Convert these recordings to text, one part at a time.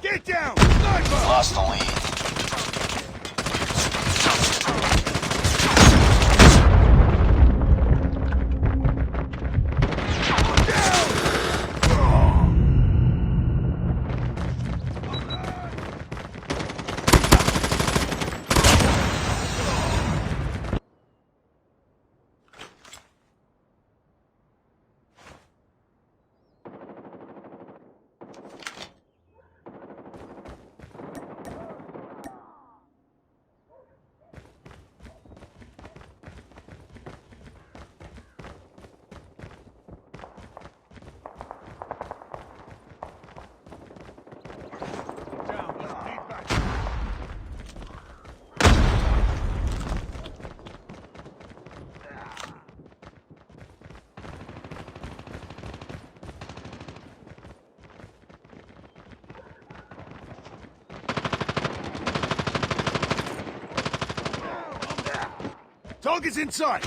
Get down! Sniper! Lost the lead. Target's in sight!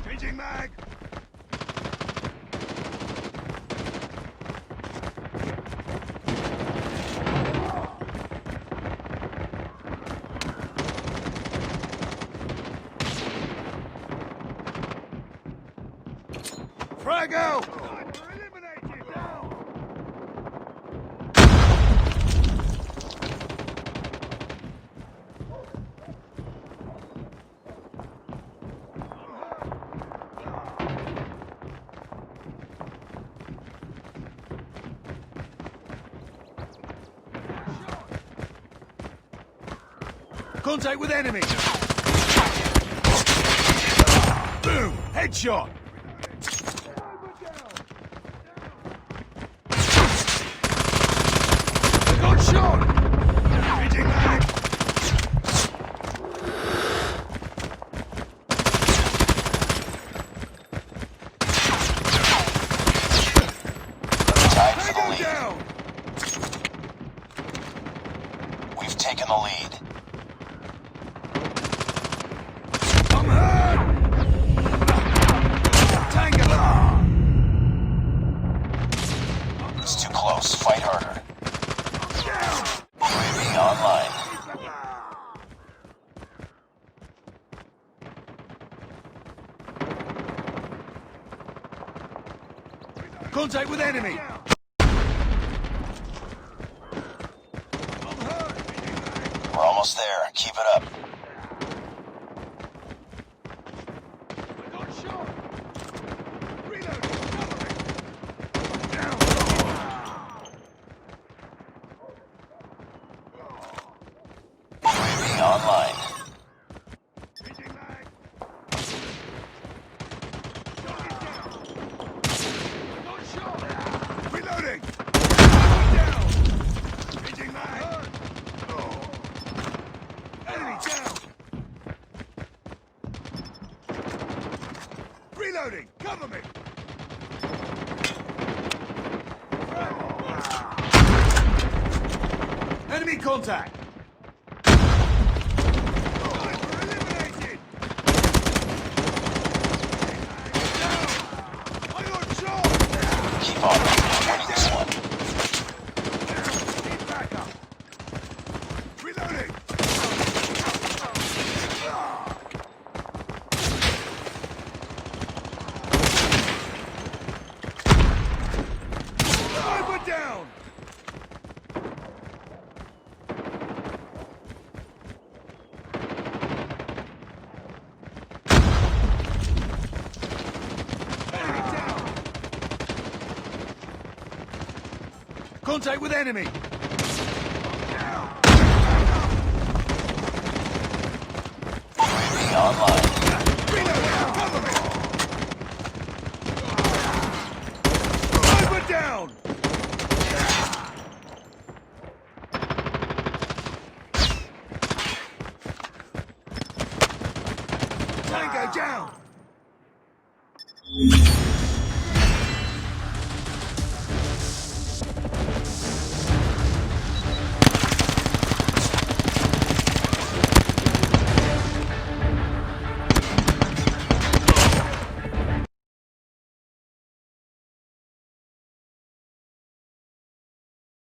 Changing mag! Frag out! Eliminated! Down! Contact with enemy! Boom! Headshot! I got shot! Changing mag! Tied for the Tango lead. down! We've taken the lead. I'm hurt! Tango! It's too close. Fight harder. Down! UAV online. Contact with enemy! We're almost there. Keep it up. I got shot! Reload! Down! UAV online. Changing mag! Target down! I got shot! Reloading! Down! Changing mag! Enemy down! Reloading! Cover me! Enemy contact! Sniper eliminated! Down! I got shot! Keep on. We're winning this one. Need backup! Reloading! Sniper down! Enemy down! Contact with enemy! UAV online. Reloading! Cover me! Sniper down! Tango down!